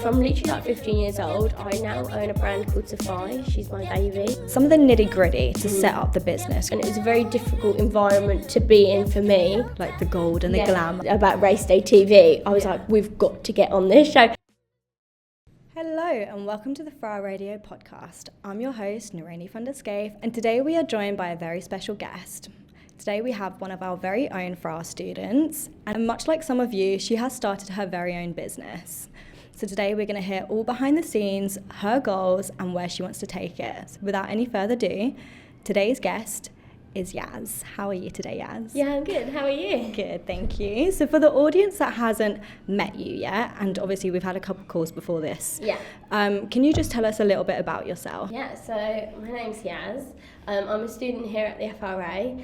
from literally like 15 years old, I now own a brand called Sephi. She's my baby. Some of the nitty gritty to set up the business. And it was a very difficult environment to be in for me. Like the gold and the glam. About race day TV, I was like, we've got to get on this show. Hello and welcome to the Fra Radio podcast. I'm your host, Nureni van der Scaife, and today we are joined by a very special guest. Today we have one of our very own Fra students, and much like some of you, she has started her very own business. So today we're going to hear all behind the scenes, her goals, and where she wants to take it. So without any further ado, today's guest is Yaz. How are you today, Yaz? Yeah, I'm good. How are you? Good, thank you. So for the audience that hasn't met you yet, and obviously we've had a couple calls before this, can you just tell us a little bit about yourself? Yeah, so my name's Yaz. I'm a student here at the FRA.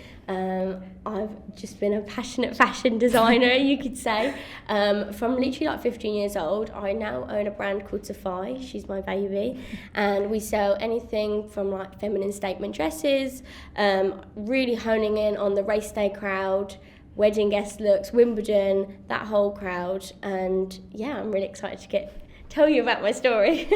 I've just been a passionate fashion designer, you could say. From literally like 15 years old, I now own a brand called Sephi. She's my baby. And we sell anything from like feminine statement dresses, really honing in on the race day crowd, wedding guest looks, Wimbledon, that whole crowd. And yeah, I'm really excited to tell you about my story.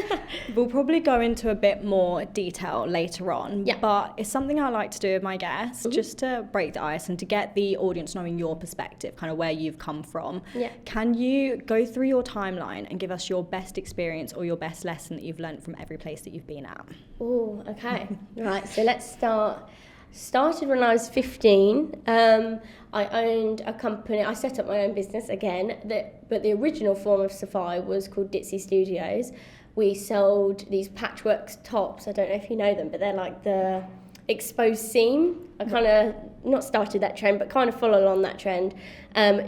We'll probably go into a bit more detail later on, but it's something I like to do with my guests, just to break the ice and to get the audience knowing your perspective, kind of where you've come from. Can you go through your timeline and give us your best experience or your best lesson that you've learned from every place that you've been at? Oh, okay. Right, so let's start. Started when I was 15. I owned a company. I set up my own business again, but the original form of Sephi was called Ditzy Studios. We sold these patchwork tops. I don't know if you know them, but they're like the exposed seam. I kind of not started that trend, but kind of followed on that trend.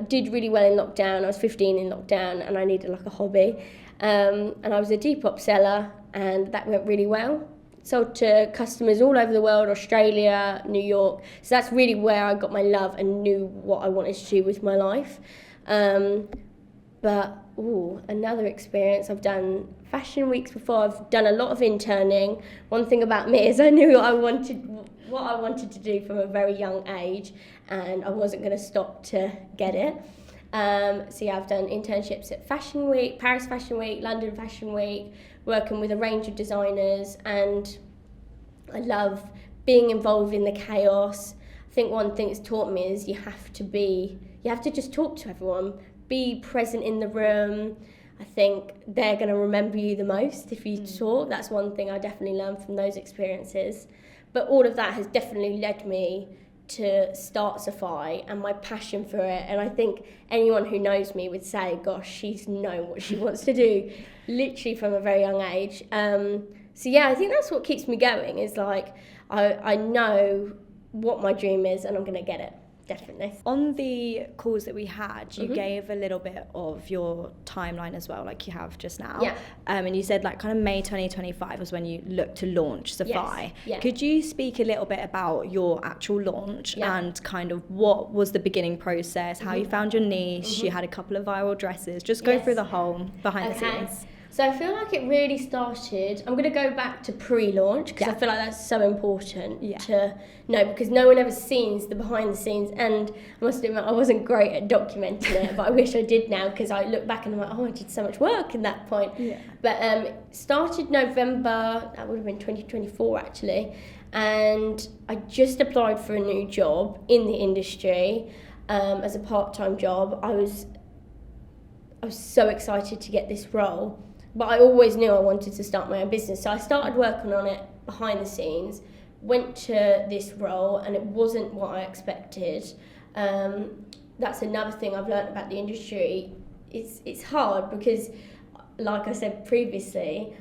Did really well in lockdown. I was 15 in lockdown, and I needed like a hobby. And I was a Depop seller, and that went really well. Sold to customers all over the world, Australia, New York. So that's really where I got my love and knew what I wanted to do with my life. But another experience, I've done fashion weeks before. I've done a lot of interning. One thing about me is I knew what I wanted to do from a very young age, and I wasn't going to stop to get it. So yeah, I've done internships at Fashion Week, Paris Fashion Week, London Fashion Week, working with a range of designers, and I love being involved in the chaos. I think one thing it's taught me is you have to just talk to everyone, be present in the room. I think they're going to remember you the most if you talk. That's one thing I definitely learned from those experiences. But all of that has definitely led me to start Sephi and my passion for it, and I think anyone who knows me would say, gosh, she's known what she wants to do literally from a very young age. So yeah, I think that's what keeps me going, is like I know what my dream is and I'm going to get it. Definitely. On the calls that we had, you gave a little bit of your timeline as well, like you have just now. And you said like kind of May 2025 was when you looked to launch Sephi. Could you speak a little bit about your actual launch and kind of what was the beginning process, how you found your niche, you had a couple of viral dresses, just go through the whole behind the scenes. So I feel like it really started, I'm going to go back to pre-launch because I feel like that's so important to know, because no one ever sees the behind the scenes, and I must admit I wasn't great at documenting it, but I wish I did now, because I look back and I'm like, I did so much work in that point. But started November, that would have been 2024 actually, and I just applied for a new job in the industry as a part-time job. I was so excited to get this role. But I always knew I wanted to start my own business. So I started working on it behind the scenes, went to this role, and it wasn't what I expected. That's another thing I've learned about the industry. It's hard because, like I said previously,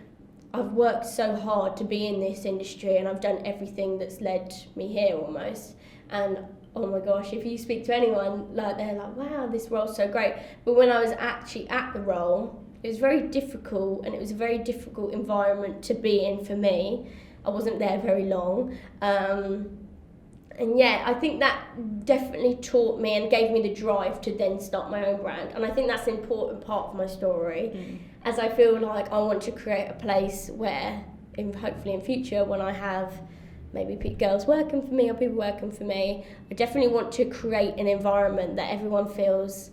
I've worked so hard to be in this industry, and I've done everything that's led me here almost. And oh my gosh, if you speak to anyone, like they're like, wow, this role's so great. But when I was actually at the role, it was very difficult, and it was a very difficult environment to be in for me. I wasn't there very long. And yeah, I think that definitely taught me and gave me the drive to then start my own brand. And I think that's an important part of my story, as I feel like I want to create a place where, hopefully in future, when I have maybe girls working for me or people working for me, I definitely want to create an environment that everyone feels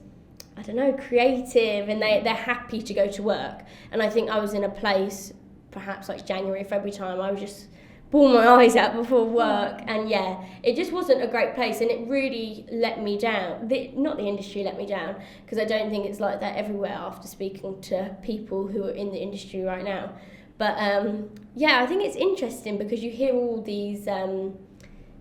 I don't know, creative, and they're happy to go to work. And I think I was in a place, perhaps like January, February time, I was just bawl my eyes out before work, and it just wasn't a great place, and it really let me down. Not the industry let me down, because I don't think it's like that everywhere after speaking to people who are in the industry right now. But I think it's interesting because you hear all these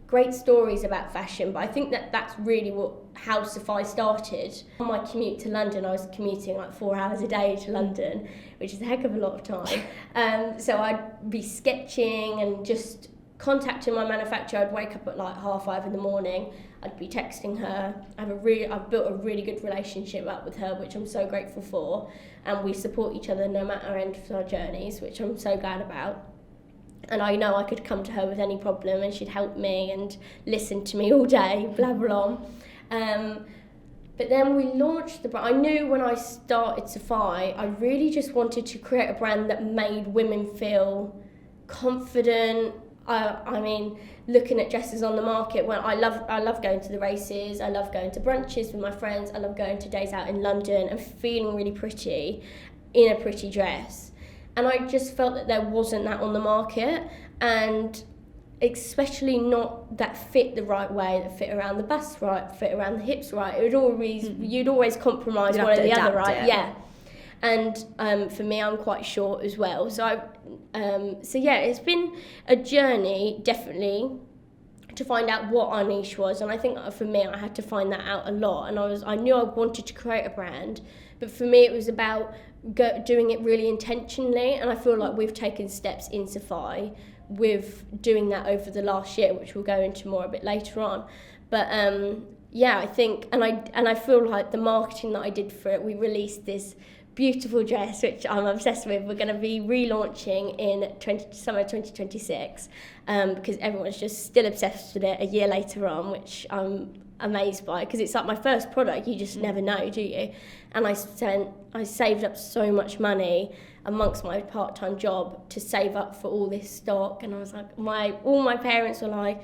great stories about fashion, but I think that's really how Sephi started. On my commute to London, I was commuting like 4 hours a day to London, which is a heck of a lot of time. So I'd be sketching and just contacting my manufacturer. I'd wake up at like 5:30 in the morning. I'd be texting her. I've built a really good relationship up with her, which I'm so grateful for. And we support each other no matter our end of our journeys, which I'm so glad about. And I know I could come to her with any problem and she'd help me and listen to me all day, blabber on. But then we launched the brand. I knew when I started Sephi, I really just wanted to create a brand that made women feel confident. I mean, looking at dresses on the market, when I love going to the races, I love going to brunches with my friends, I love going to days out in London and feeling really pretty in a pretty dress. And I just felt that there wasn't that on the market, and especially not that fit the right way, that fit around the bust right, fit around the hips right. It would always you'd always compromise one or the other, right? Yeah. And for me, I'm quite short as well, so it's been a journey definitely to find out what our niche was, and I think for me, I had to find that out a lot. And I knew I wanted to create a brand, but for me, it was about doing it really intentionally, and I feel like we've taken steps in Sephi with doing that over the last year, which we'll go into more a bit later on. But I think, and I feel like the marketing that I did for it, we released this beautiful dress which I'm obsessed with. We're going to be relaunching in summer 2026 because everyone's just still obsessed with it a year later on, which I'm amazed by, because it's like my first product. You just never know, do you? And I saved up so much money amongst my part-time job to save up for all this stock, and I was like, all my parents were like,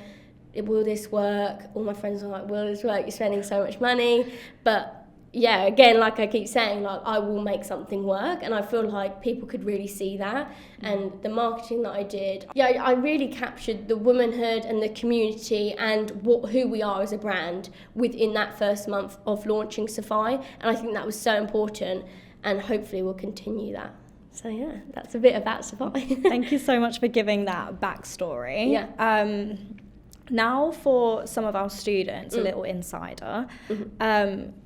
will this work? All my friends were like, will this work? You're spending so much money. But yeah, again, like I keep saying, like, I will make something work, and I feel like people could really see that. And the marketing that I did, I really captured the womanhood and the community and who we are as a brand within that first month of launching Sephi, and I think that was so important, and hopefully we'll continue that. So yeah, that's a bit about Sephi. Thank you so much for giving that backstory. Yeah. Now for some of our students, a little insider,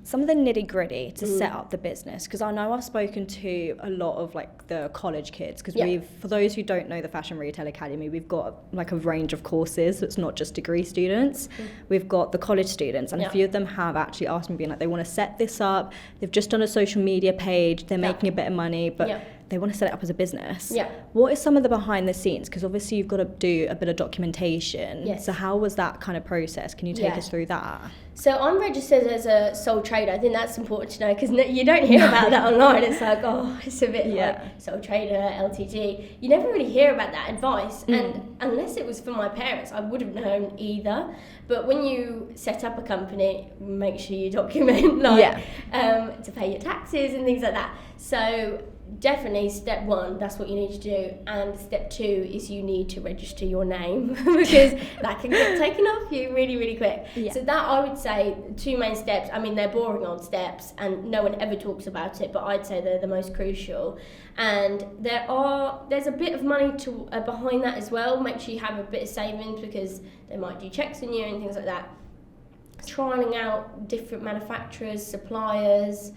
some of the nitty gritty to set up the business, because I know I've spoken to a lot of like the college kids, because for those who don't know the Fashion Retail Academy, we've got like a range of courses, so it's not just degree students. We've got the college students, and a few of them have actually asked me, being like, they want to set this up, they've just done a social media page, they're making a bit of money, but they want to set it up as a business. Yeah. What is some of the behind the scenes? Because obviously you've got to do a bit of documentation. Yes. So how was that kind of process? Can you take us through that? So I'm registered as a sole trader. I think that's important to know, because you don't hear about that online. It's like, it's a bit like sole trader, LTD. You never really hear about that advice. And unless it was for my parents, I would have known either. But when you set up a company, make sure you document to pay your taxes and things like that. So definitely step one, that's what you need to do, and step two is you need to register your name because that can get taken off you really, really quick. So that, I would say, two main steps. I mean, they're boring old steps and no one ever talks about it, but I'd say they're the most crucial. And there's a bit of money to behind that as well. Make sure you have a bit of savings, because they might do checks on you and things like that. Trialing out different manufacturers, suppliers.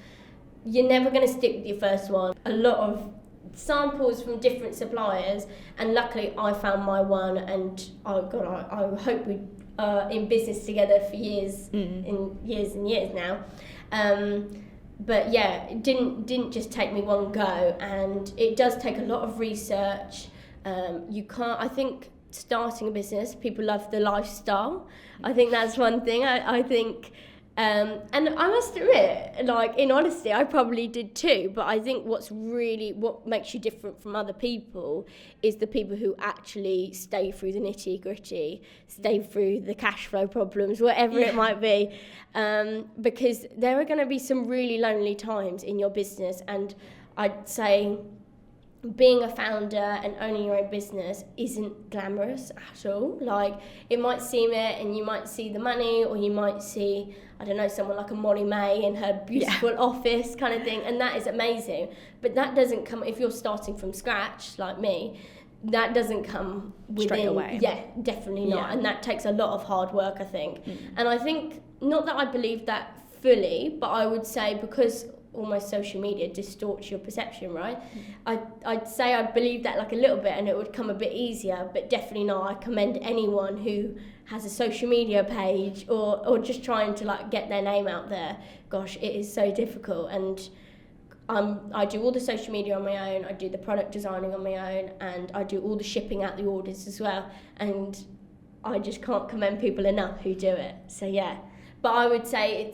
You're never going to stick with your first one. A lot of samples from different suppliers, and luckily I found my one, and I hope we are in business together for years, in years and years now. But yeah, it didn't just take me one go, and it does take a lot of research. I think starting a business, people love the lifestyle. I think that's one thing. I think And I must admit, like, in honesty, I probably did too. But I think what makes you different from other people is the people who actually stay through the nitty gritty, stay through the cash flow problems, whatever it might be. Because there are going to be some really lonely times in your business. And I'd say being a founder and owning your own business isn't glamorous at all. Like, it might seem it, and you might see the money, or you might see, I don't know, someone like a Molly May in her beautiful office kind of thing, and that is amazing. But that doesn't come, if you're starting from scratch like me, that doesn't come within, straight away. Yeah, definitely not. And that takes a lot of hard work, I think. And I think, not that I believe that fully, but I would say, because almost social media distorts your perception, right? I'd say I believe that like a little bit, and it would come a bit easier, but definitely not. I commend anyone who has a social media page or just trying to like get their name out there. Gosh, it is so difficult. And I do all the social media on my own, I do the product designing on my own, and I do all the shipping out the orders as well. And I just can't commend people enough who do it. So yeah, but I would say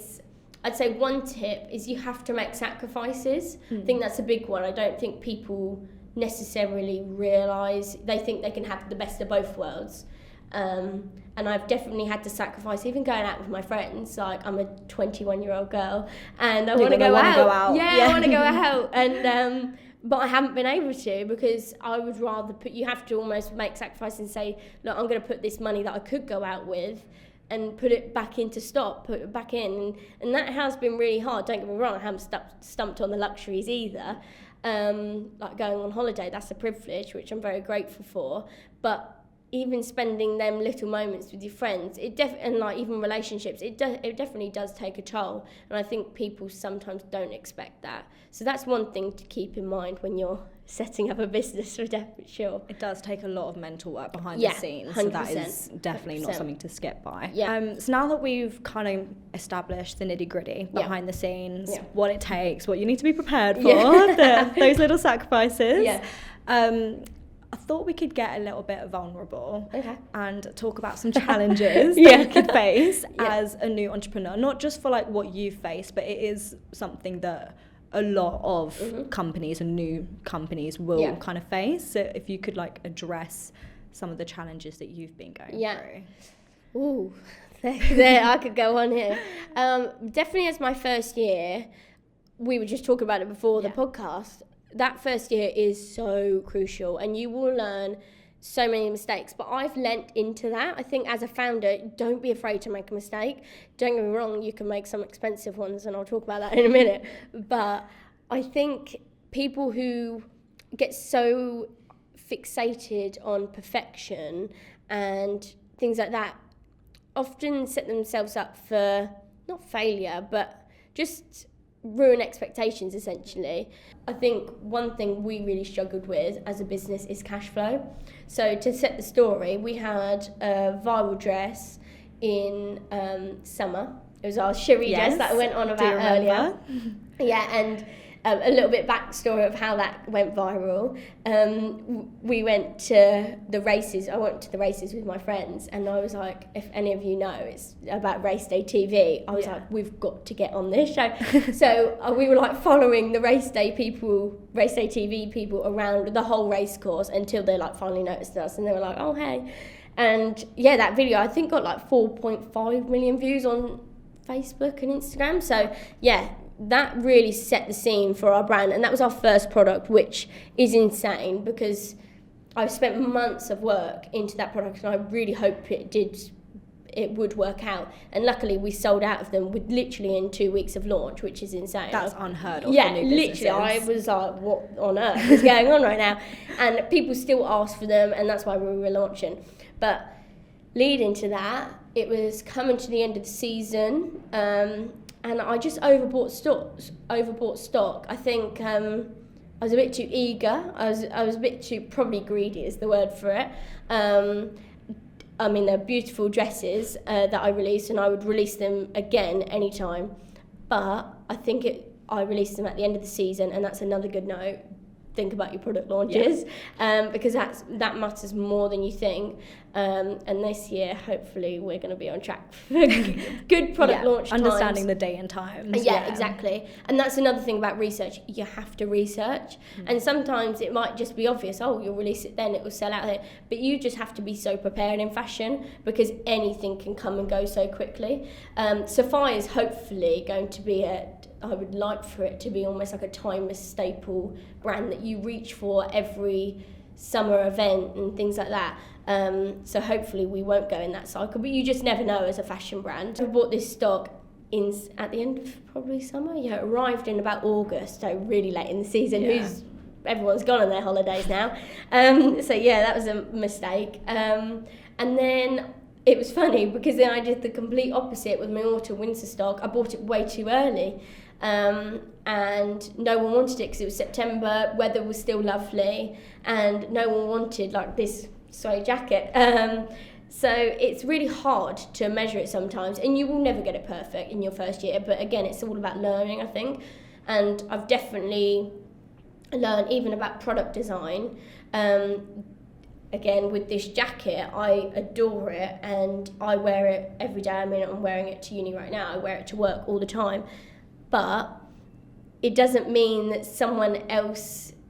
I'd say one tip is you have to make sacrifices. I think that's a big one. I don't think people necessarily realise, they think they can have the best of both worlds. And I've definitely had to sacrifice, even going out with my friends. Like, I'm a 21-year-old girl, and I want to go out. Yeah, I want to go out. And but I haven't been able to, because I would rather you have to almost make sacrifices and say, look, I'm going to put this money that I could go out with and put it back into stock, put it back in. And that has been really hard, don't get me wrong. I haven't stumped on the luxuries either. Like going on holiday, that's a privilege, which I'm very grateful for. But even spending them little moments with your friends, and like even relationships, it definitely does take a toll. And I think people sometimes don't expect that. So that's one thing to keep in mind when you're setting up a business, for sure. It does take a lot of mental work behind the scenes, 100%, so that is definitely 100%. Not something to skip by. So now that we've kind of established the nitty-gritty behind the scenes, what it takes, what you need to be prepared for, those little sacrifices, I thought we could get a little bit vulnerable and talk about some challenges that you could face as a new entrepreneur, not just for like what you face, but it is something that a lot of companies and new companies will kind of face. So if you could like address some of the challenges that you've been going through. Ooh, there I could go on here. Definitely as my first year, we were just talking about it before the podcast, that first year is so crucial, and you will learn so many mistakes. But I've lent into that. I think as a founder, don't be afraid to make a mistake. Don't get me wrong, you can make some expensive ones, and I'll talk about that in a minute. But I think people who get so fixated on perfection and things like that often set themselves up for, not failure, but just ruin expectations, essentially. I think one thing we really struggled with as a business is cash flow. So to set the story, we had a viral dress in summer. It was our Cherie dress that I went on about earlier. And a little bit backstory of how that went viral. We went to the races. I went to the races with my friends, and I was like, if any of you know, it's about Race Day TV. I was like, we've got to get on this show. So we were like following the Race Day TV people around the whole race course until they like finally noticed us, and they were like, oh hey. And that video I think got like 4.5 million views on Facebook and Instagram. So that really set the scene for our brand, and that was our first product, which is insane because I've spent months of work into that product, and I really hoped it would work out. And luckily we sold out of them literally in 2 weeks of launch, which is insane. That's unheard of. Yeah, literally. I was like, what on earth is going on right now? And people still ask for them, and that's why we were launching. But leading to that, it was coming to the end of the season, and I just overbought stock. I think I was a bit too eager. I was a bit too, probably greedy is the word for it. I mean, they're beautiful dresses that I released, and I would release them again anytime. But I think I released them at the end of the season, and that's another good note. think about your product launches, because that matters more than you think. And this year, hopefully, we're going to be on track for good product launch times. Understanding the day and times. Yeah, exactly. And that's another thing about research. You have to research. And sometimes it might just be obvious, oh, you'll release it then, it will sell out here. But you just have to be so prepared in fashion, because anything can come and go so quickly. Sephi is hopefully going to be I would like for it to be almost like a timeless staple brand that you reach for every summer event and things like that. So hopefully we won't go in that cycle, but you just never know as a fashion brand. I bought this stock at the end of probably summer. Yeah, it arrived in about August, so really late in the season. Everyone's gone on their holidays now. So yeah, that was a mistake. And then it was funny because then I did the complete opposite with my autumn-winter stock. I bought it way too early. And no one wanted it because it was September, weather was still lovely, and no one wanted like this suede jacket. So it's really hard to measure it sometimes, and you will never get it perfect in your first year, but again, it's all about learning, I think. And I've definitely learned even about product design. Again, with this jacket, I adore it and I wear it every day. I mean, I'm wearing it to uni right now. I wear it to work all the time. But it doesn't mean that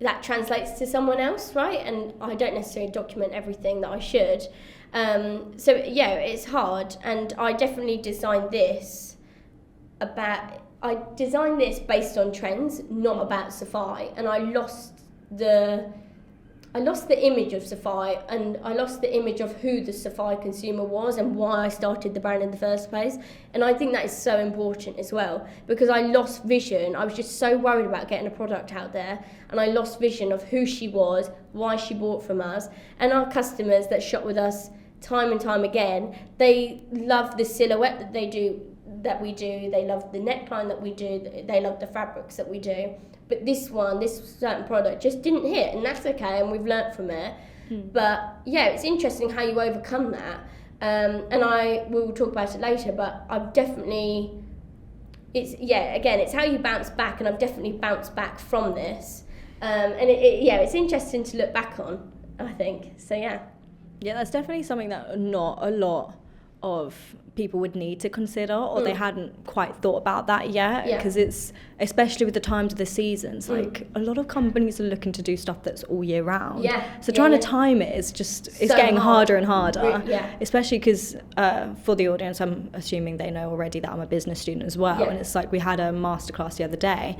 that translates to someone else, right? And I don't necessarily document everything that I should. So yeah, it's hard. And I definitely designed this based on trends, not about Sephi. And I lost the image of Sephi, and I lost the image of who the Sephi consumer was and why I started the brand in the first place. And I think that is so important as well, because I lost vision. I was just so worried about getting a product out there, and I lost vision of who she was, why she bought from us. And our customers that shop with us time and time again, they love the silhouette that we do, they love the neckline that we do, they love the fabrics that we do. But this certain product just didn't hit, and that's okay, and we've learnt from it. But yeah, it's interesting how you overcome that. And we'll talk about it later, but I've definitely, it's how you bounce back, and I've definitely bounced back from this. And it's interesting to look back on, I think. So yeah. Yeah, that's definitely something that not a lot of people would need to consider, or they hadn't quite thought about that yet, because it's, especially with the times of the seasons, like a lot of companies are looking to do stuff that's all year round, so trying to time it is just, it's so getting harder and harder, especially because for the audience, I'm assuming they know already that I'm a business student as well, and it's like we had a masterclass the other day,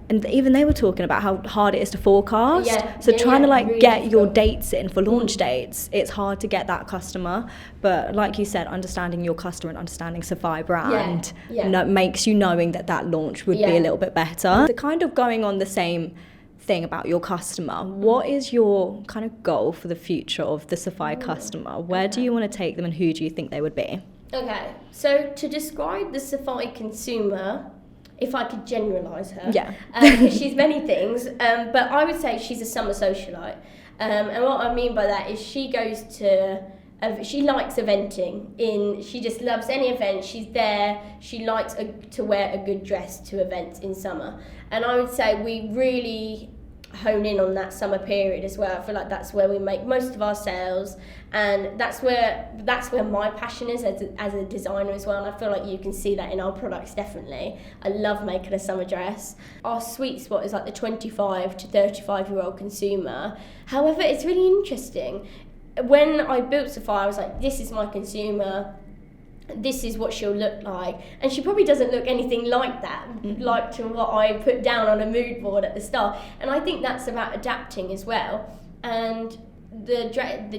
and even they were talking about how hard it is to forecast, so trying to like really get your dates in for launch dates, it's hard to get that customer. But like you said, understanding your customer and understanding Sephi brand makes you knowing that launch would be a little bit better. The kind of going on the same thing about your customer, what is your kind of goal for the future of the Sephi customer? Where do you want to take them, and who do you think they would be? Okay, so to describe the Sephi consumer, if I could generalise her, because she's many things, but I would say she's a summer socialite. And what I mean by that is she likes eventing. She just loves any event. She's there. She likes to wear a good dress to events in summer. And I would say we really hone in on that summer period as well. I feel like that's where we make most of our sales, and that's where my passion is as a designer as well. And I feel like you can see that in our products, definitely. I love making a summer dress. Our sweet spot is like the 25 to 35-year-old consumer. However, it's really interesting. When I built Sephi, I was like, this is my consumer, this is what she'll look like. And she probably doesn't look anything like that, like to what I put down on a mood board at the start. And I think that's about adapting as well. And the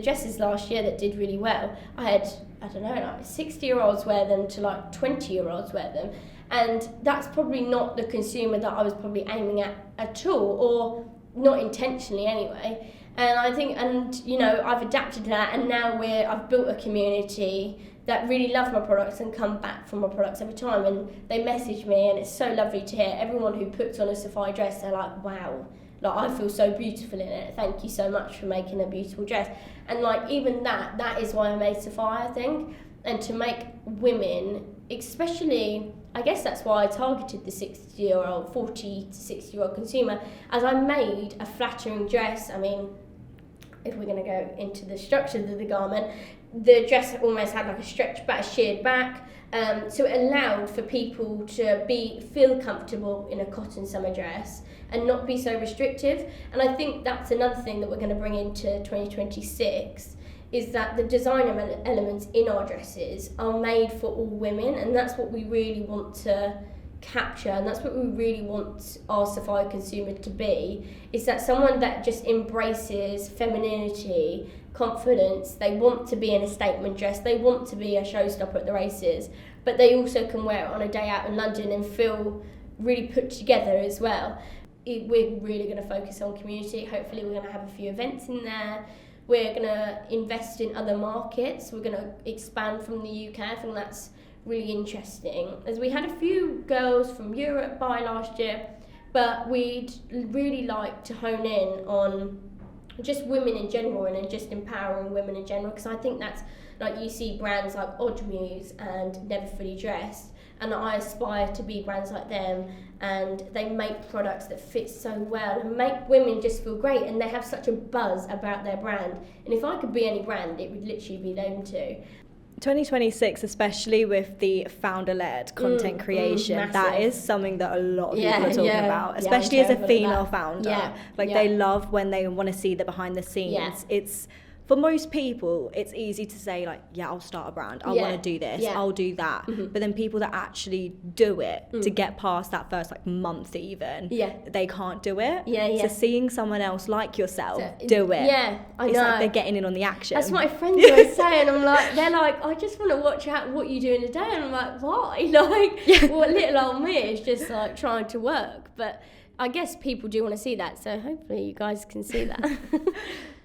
dresses last year that did really well, I had, like 60-year-olds wear them to like 20-year-olds wear them. And that's probably not the consumer that I was probably aiming at all, or not intentionally anyway. And I think, I've adapted to that, and now I've built a community that really love my products and come back for my products every time, and they message me, and it's so lovely to hear. Everyone who puts on a Sephi dress, they're like, wow, like I feel so beautiful in it. Thank you so much for making a beautiful dress. And like even that is why I made Sephi, I think, and to make women, especially I guess that's why I targeted the 60-year-old, 40 to 60-year-old consumer, as I made a flattering dress. I mean, if we're going to go into the structure of the garment, the dress almost had like a stretched back, a sheared back, so it allowed for people to feel comfortable in a cotton summer dress and not be so restrictive. And I think that's another thing that we're going to bring into 2026, is that the design elements in our dresses are made for all women, and that's what we really want to capture, and that's what we really want our Sephi consumer to be, is that someone that just embraces femininity, confidence. They want to be in a statement dress, they want to be a showstopper at the races, but they also can wear it on a day out in London and feel really put together as well. We're really going to focus on community. Hopefully we're going to have a few events in there. We're going to invest in other markets. We're going to expand from the UK. I think that's really interesting, as we had a few girls from Europe by last year, but we'd really like to hone in on just women in general and just empowering women in general, because I think that's, like, you see brands like Odd Muse and Never Fully Dressed, and I aspire to be brands like them, and they make products that fit so well and make women just feel great, and they have such a buzz about their brand. And if I could be any brand, it would literally be them too. 2026, especially with the founder-led content creation, that is something that a lot of people are talking about, especially as a female founder. They love when they want to see the behind the scenes. It's, for most people, it's easy to say, like, I'll start a brand, I want to do this, I'll do that. But then people that actually do it to get past that first month even, they can't do it. So seeing someone else like yourself do it, I know. It's like they're getting in on the action. That's what my friends always say, and they're like, I just want to watch out what you do in a day, and I'm like, why? What little old me is just like trying to work. But I guess people do want to see that, so hopefully you guys can see that.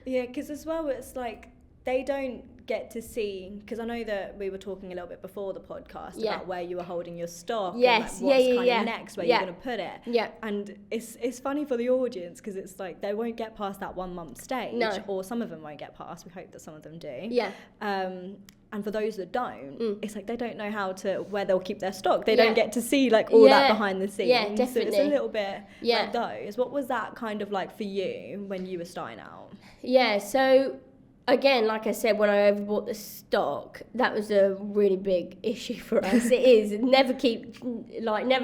Yeah, because as well, it's like they don't get to see, because I know that we were talking a little bit before the podcast about where you were holding your stock, and what's kind of next, where you're going to put it. And it's funny for the audience, because it's like they won't get past that 1 month stage, or some of them won't get past. We hope that some of them do. And for those that don't, it's like they don't know where they'll keep their stock. They don't get to see all that behind the scenes. Yeah, definitely. So it's a little bit like those. What was that kind of like for you when you were starting out? Yeah, so again, like I said, when I overbought the stock, that was a really big issue for us. It is. Never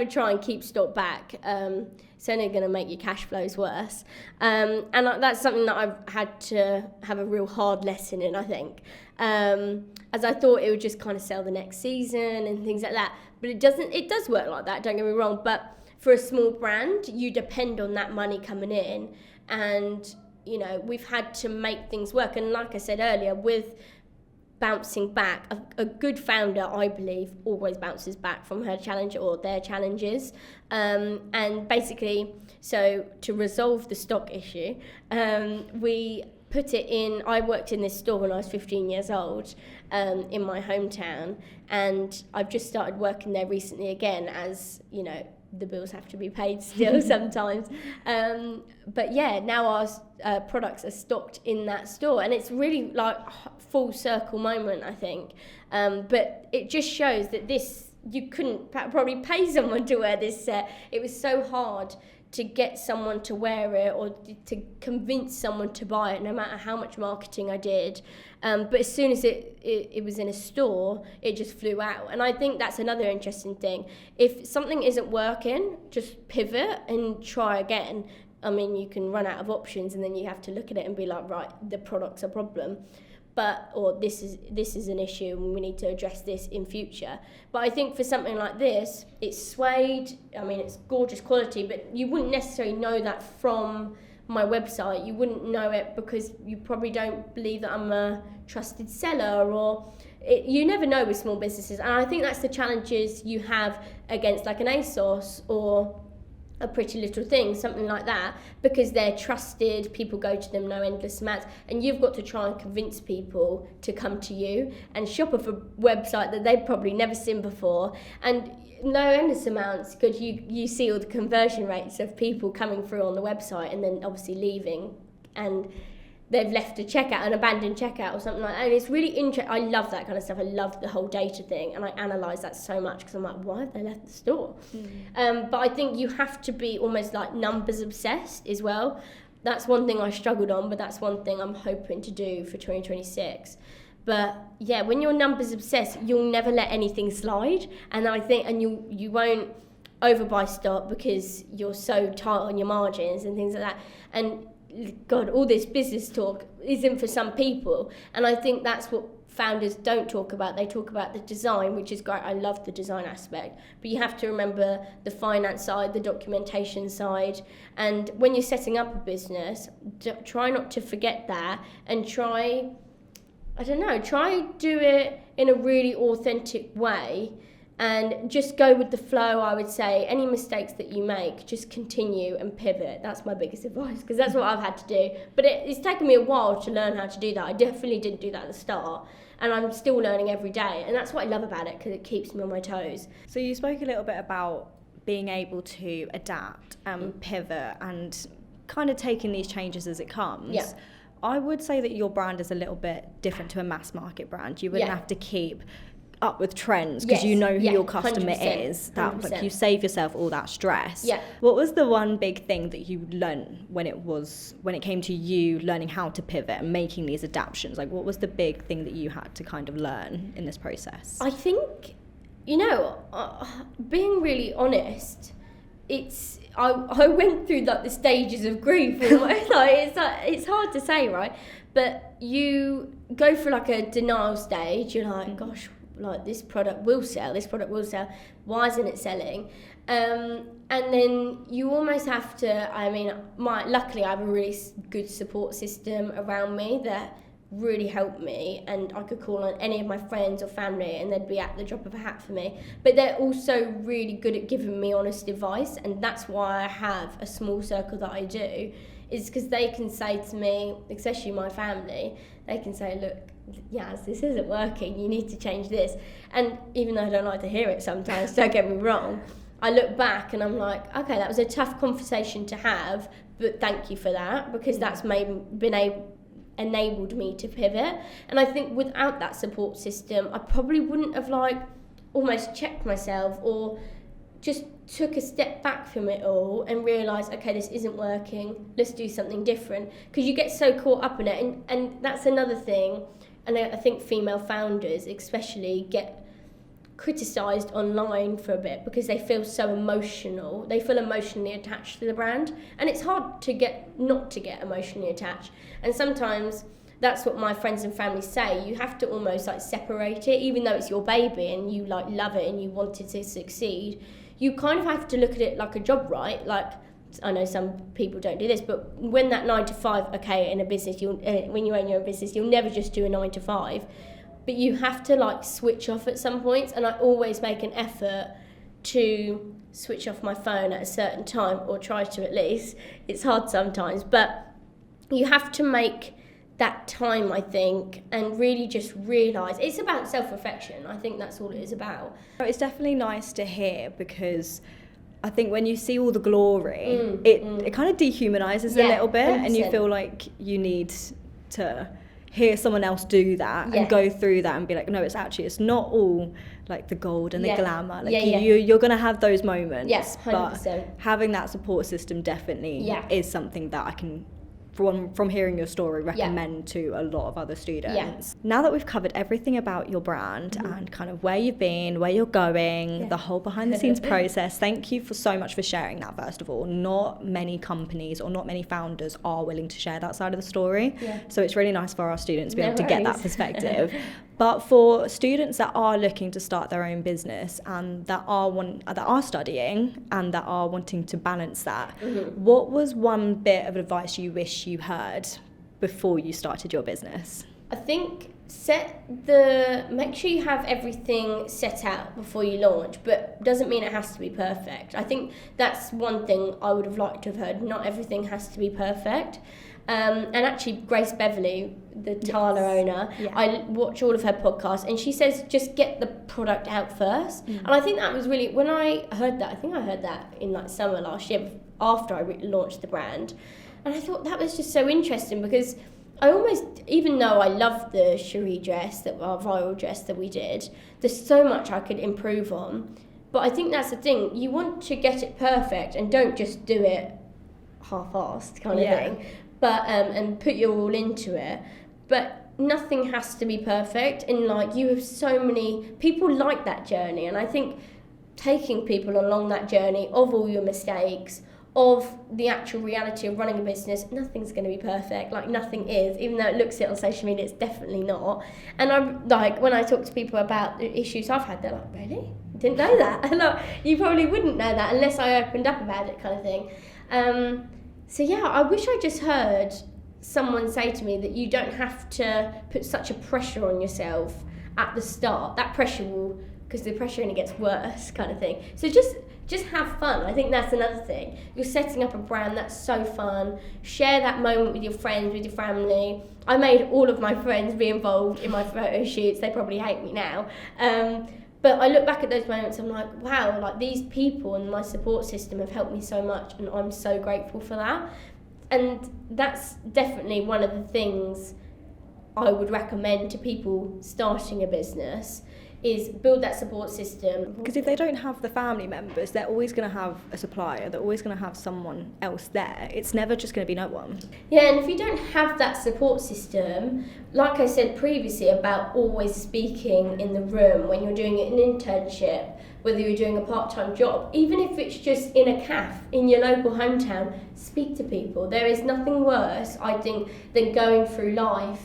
try and keep stock back. It's only going to make your cash flows worse. And that's something that I've had to have a real hard lesson in, I think. As I thought it would just kind of sell the next season and things like that. But it doesn't. It does work like that, don't get me wrong. But for a small brand, you depend on that money coming in. And, we've had to make things work. And like I said earlier, with bouncing back, a good founder, I believe, always bounces back from her challenge or their challenges. And basically, so to resolve the stock issue, we put it in. I worked in this store when I was 15 years old in my hometown, and I've just started working there recently again, as the bills have to be paid still sometimes. But now our products are stocked in that store, and it's really like full circle moment, I think. But it just shows that you couldn't probably pay someone to wear this set. It was so hard to get someone to wear it, or to convince someone to buy it, no matter how much marketing I did. But as soon as it was in a store, it just flew out. And I think that's another interesting thing. If something isn't working, just pivot and try again. I mean, you can run out of options, and then you have to look at it and be like, right, the product's a problem. Or this is an issue, and we need to address this in future. But I think for something like this, it's suede. I mean, it's gorgeous quality, but you wouldn't necessarily know that from my website. You wouldn't know it because you probably don't believe that I'm a trusted seller, or you never know with small businesses. And I think that's the challenges you have against like an ASOS or a Pretty Little Thing, something like that, because they're trusted, people go to them no endless amounts, and you've got to try and convince people to come to you and shop off a website that they've probably never seen before. And no endless amounts, because you see all the conversion rates of people coming through on the website and then obviously leaving, and they've left a checkout, an abandoned checkout or something like that. And it's really interesting. I love that kind of stuff. I love the whole data thing, and I analyse that so much because I'm like, why have they left the store? But I think you have to be almost like numbers obsessed as well. That's one thing I struggled on, but that's one thing I'm hoping to do for 2026. But yeah, when you're numbers obsessed, you'll never let anything slide, and I think, and you won't overbuy stock because you're so tight on your margins and things like that. And God, all this business talk isn't for some people, and I think that's what founders don't talk about. They talk about the design, which is great. I love the design aspect, but you have to remember the finance side, the documentation side, and when you're setting up a business, try not to forget that, and try do it in a really authentic way. And just go with the flow, I would say. Any mistakes that you make, just continue and pivot. That's my biggest advice, because that's what I've had to do. But it's taken me a while to learn how to do that. I definitely didn't do that at the start. And I'm still learning every day. And that's what I love about it, because it keeps me on my toes. So you spoke a little bit about being able to adapt and pivot and kind of taking these changes as it comes. Yeah. I would say that your brand is a little bit different to a mass market brand. You wouldn't have to keep up with trends because you know who your customer 100%, is. That like, you save yourself all that stress. Yeah. What was the one big thing that you learned when it came to you learning how to pivot and making these adaptations? Like, what was the big thing that you had to kind of learn in this process? I think, being really honest, I went through like the stages of grief almost. It's hard to say, right? But you go through like a denial stage. You're like, gosh, like this product will sell, why isn't it selling? And then you almost have to, luckily I have a really good support system around me that really helped me, and I could call on any of my friends or family and they'd be at the drop of a hat for me. But they're also really good at giving me honest advice, and that's why I have a small circle that I do, is because they can say to me, especially my family, they can say, look, Yaz, this isn't working, you need to change this. And even though I don't like to hear it sometimes, don't get me wrong, I look back and I'm like, okay, that was a tough conversation to have, but thank you for that, because that's enabled me to pivot. And I think without that support system, I probably wouldn't have almost checked myself, or just took a step back from it all and realised, okay, this isn't working, let's do something different. Because you get so caught up in it, and that's another thing. And I think female founders especially get criticised online for a bit because they feel so emotional. They feel emotionally attached to the brand, and it's hard to not to get emotionally attached. And sometimes that's what my friends and family say. You have to almost separate it, even though it's your baby and you love it and you want it to succeed. You kind of have to look at it like a job, right? Like, I know some people don't do this, but when that 9 to 5, okay, in a business, when you own your own business, you'll never just do a 9 to 5, but you have to switch off at some points. And I always make an effort to switch off my phone at a certain time, or try to at least. It's hard sometimes, but you have to make that time, I think, and really just realise it's about self-reflection. I think that's all it is about. It's definitely nice to hear, because I think when you see all the glory, it kind of dehumanises a little bit, 100%. And you feel like you need to hear someone else do that and go through that and be like, no, it's not all the gold and the glamour. You're going to have those moments. Yes, 100%. But having that support system definitely is something that I can, from hearing your story, recommend to a lot of other students. Yeah. Now that we've covered everything about your brand and kind of where you've been, where you're going, the whole behind the scenes process, thank you so much for sharing that, first of all. Not many companies or not many founders are willing to share that side of the story. Yeah. So it's really nice for our students to be able to get that perspective. But for students that are looking to start their own business and that are studying and that are wanting to balance that, what was one bit of advice you wish you heard before you started your business? I think make sure you have everything set out before you launch, but doesn't mean it has to be perfect. I think that's one thing I would have liked to have heard. Not everything has to be perfect. And actually, Grace Beverley, the Tala owner, I watch all of her podcasts, and she says just get the product out first. And I think that was really, when I heard that, I think I heard that in summer last year after I launched the brand, and I thought that was just so interesting, because I almost, even though I love the cherie dress, our viral dress that we did, there's so much I could improve on. But I think that's the thing. You want to get it perfect and don't just do it half-assed kind of thing. But and put your all into it. But nothing has to be perfect. And like, you have so many people like that journey. And I think taking people along that journey of all your mistakes, of the actual reality of running a business, nothing's going to be perfect. Like, nothing is, even though it looks it on social media, it's definitely not. And I'm like, when I talk to people about the issues I've had, they're like, really? Didn't know that. And like, you probably wouldn't know that unless I opened up about it, kind of thing. So yeah, I wish I just heard someone say to me that you don't have to put such a pressure on yourself at the start. That pressure will, because the pressure only gets worse, kind of thing. So just have fun. I think that's another thing. You're setting up a brand, that's so fun. Share that moment with your friends, with your family. I made all of my friends be involved in my photo shoots. They probably hate me now. But I look back at those moments, I'm like, wow, like these people and my support system have helped me so much, and I'm so grateful for that. And that's definitely one of the things I would recommend to people starting a business, is build that support system. Because if they don't have the family members, they're always going to have a supplier, they're always going to have someone else there. It's never just going to be no one. Yeah, and if you don't have that support system, like I said previously about always speaking in the room when you're doing an internship, whether you're doing a part-time job, even if it's just in a cafe in your local hometown, speak to people. There is nothing worse, I think, than going through life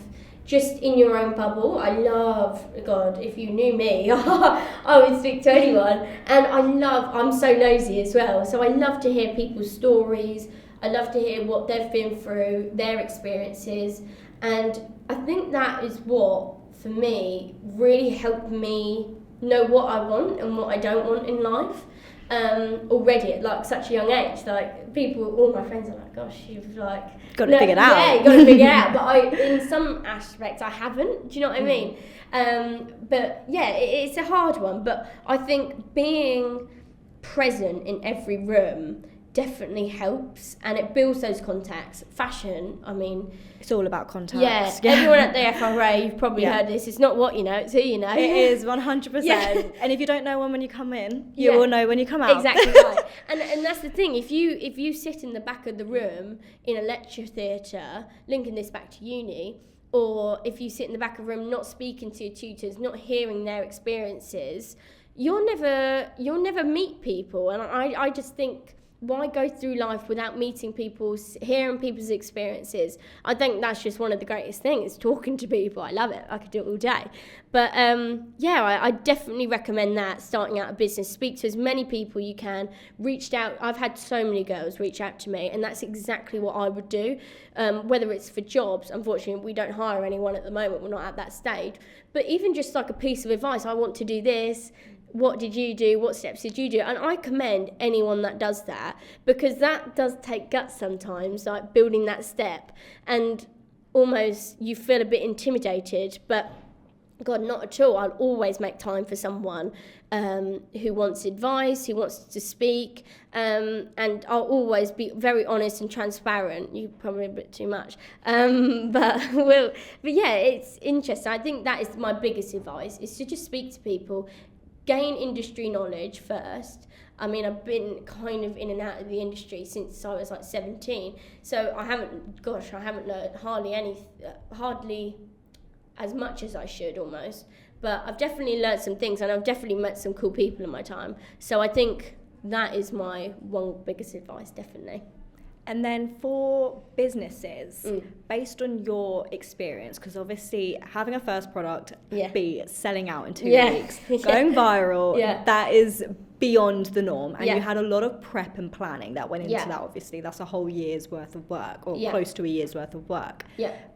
just in your own bubble. I love, God, if you knew me, I would speak to anyone. And I'm so nosy as well. So I love to hear people's stories. I love to hear what they've been through, their experiences. And I think that is what, for me, really helped me know what I want and what I don't want in life. Already at like such a young age, like people, all my friends are like, gosh, you've like got to figure it out. Yeah, you got to figure it out. But in some aspects I haven't. Do you know what I mean? But yeah, it's a hard one. But I think being present in every room definitely helps, and it builds those contacts. Fashion, I mean, it's all about contacts. Yeah, everyone at the FRA, you've probably heard this. It's not what you know, it's who you know. It is 100%. Yeah. And if you don't know one when you come in, you will know when you come out. Exactly right. And that's the thing. If you sit in the back of the room in a lecture theatre, linking this back to uni, or if you sit in the back of the room not speaking to your tutors, not hearing their experiences, you'll never meet people. And I just think, why go through life without meeting people, hearing people's experiences? I think that's just one of the greatest things, talking to people. I love it. I could do it all day. But I definitely recommend that, starting out a business. Speak to as many people you can. Reached out. I've had so many girls reach out to me, and that's exactly what I would do. Whether it's for jobs, unfortunately, we don't hire anyone at the moment. We're not at that stage. But even just like a piece of advice, I want to do this. What did you do? What steps did you do? And I commend anyone that does that, because that does take guts sometimes, like building that step. And almost you feel a bit intimidated, but God, not at all. I'll always make time for someone who wants advice, who wants to speak, and I'll always be very honest and transparent. You probably a bit too much, but yeah, it's interesting. I think that is my biggest advice: is to just speak to people. Gain industry knowledge first. I mean, I've been kind of in and out of the industry since I was like 17. So I haven't learned hardly as much as I should almost. But I've definitely learned some things, and I've definitely met some cool people in my time. So I think that is my one biggest advice, definitely. And then for businesses, based on your experience, because obviously having a first product be selling out in 2 weeks, going viral, that is beyond the norm. And you had a lot of prep and planning that went into that, obviously. That's a whole year's worth of work, or close to a year's worth of work.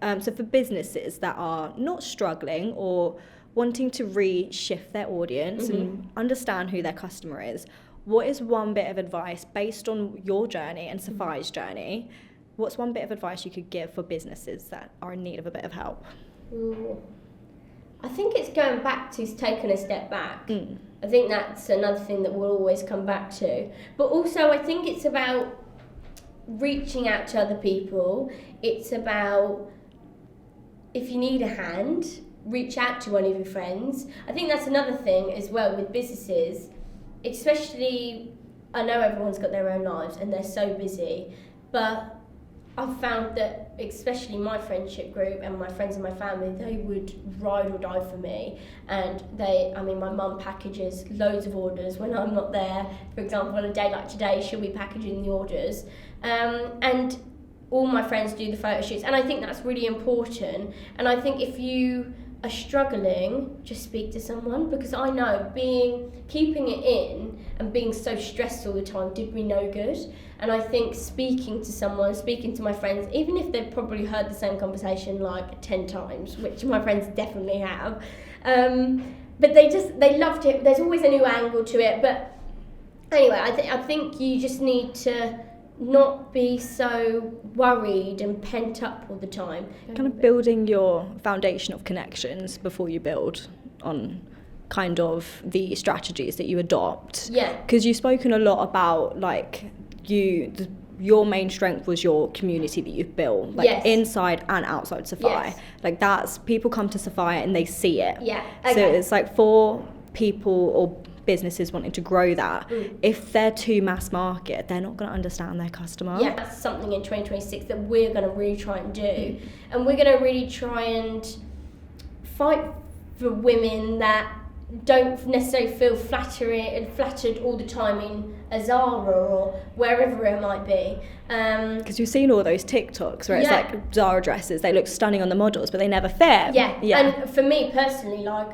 So for businesses that are not struggling or wanting to reshift their audience and understand who their customer is, what is one bit of advice based on your journey and Sephi's journey? What's one bit of advice you could give for businesses that are in need of a bit of help? I think it's going back to taking a step back. I think that's another thing that we'll always come back to. But also I think it's about reaching out to other people. It's about if you need a hand, reach out to one of your friends. I think that's another thing as well with businesses, especially, I know everyone's got their own lives and they're so busy, but I've found that especially my friendship group and my friends and my family, they would ride or die for me. And my mum packages loads of orders when I'm not there. For example, on a day like today, she'll be packaging the orders. And all my friends do the photo shoots. And I think that's really important. And I think if you are struggling, just speak to someone, because I know keeping it in and being so stressed all the time did me no good. And I think speaking to my friends, even if they've probably heard the same conversation like 10 times, which my friends definitely have, but they loved it. There's always a new angle to it. But anyway, I think you just need to not be so worried and pent up all the time. Kind of building your foundation of connections before you build on kind of the strategies that you adopt. Yeah. Because you've spoken a lot about like your main strength was your community that you've built, like yes. inside and outside Sephi. Yes. Like that's, people come to Sephi and they see it. Yeah. Okay. So it's like for people or businesses wanting to grow that, if they're too mass market, they're not going to understand their customer. Yeah, that's something in 2026 that we're going to really try and do. And we're going to really try and fight for women that don't necessarily feel flattered all the time in a Zara or wherever it might be. Because you've seen all those TikToks where it's like Zara dresses, they look stunning on the models, but they never fit. Yeah, and for me personally, like,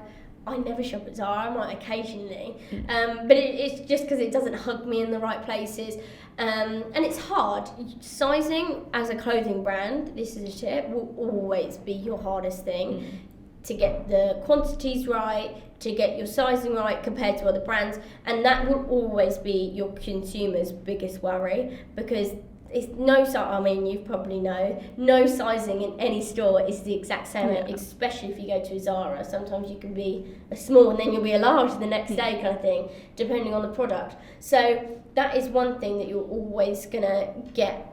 I never shop at Zara, I might occasionally, but it's just because it doesn't hug me in the right places, and it's hard. Sizing as a clothing brand, this is a tip, will always be your hardest thing. To get the quantities right, to get your sizing right compared to other brands, and that will always be your consumer's biggest worry, because it's you probably know, no sizing in any store is the exact same, especially if you go to a Zara. Sometimes you can be a small and then you'll be a large the next day kind of thing, depending on the product. So that is one thing that you're always going to get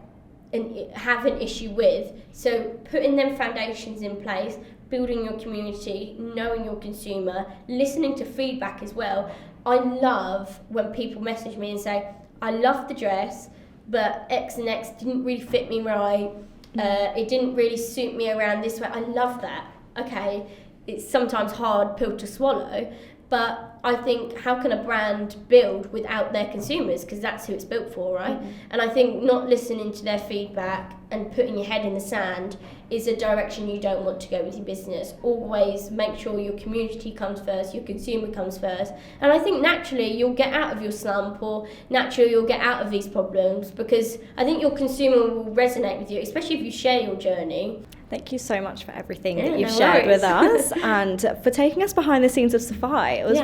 and have an issue with. So putting them foundations in place, building your community, knowing your consumer, listening to feedback as well. I love when people message me and say, I love the dress, but X and X didn't really fit me right. It didn't really suit me around this way. I love that. Okay, it's sometimes hard pill to swallow, but I think, how can a brand build without their consumers? Because that's who it's built for, right? And I think not listening to their feedback and putting your head in the sand is a direction you don't want to go with your business. Always make sure your community comes first, your consumer comes first. And I think naturally you'll get out of your slump, or naturally you'll get out of these problems, because I think your consumer will resonate with you, especially if you share your journey. Thank you so much for everything that you've shared with us and for taking us behind the scenes of Sephi. It was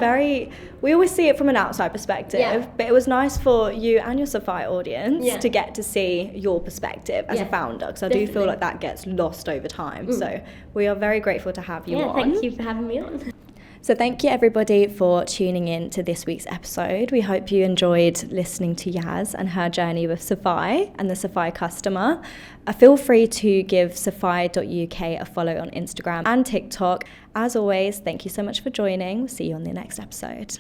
we always see it from an outside perspective, but it was nice for you and your Sephi audience to get to see your perspective as a founder, because I do feel like that gets lost over time. So we are very grateful to have you on. Thank you for having me on. So thank you everybody for tuning in to this week's episode. We hope you enjoyed listening to Yaz and her journey with Sephi and the Sephi customer. Feel free to give Sephi.uk a follow on Instagram and TikTok. As always, thank you so much for joining. We'll see you on the next episode.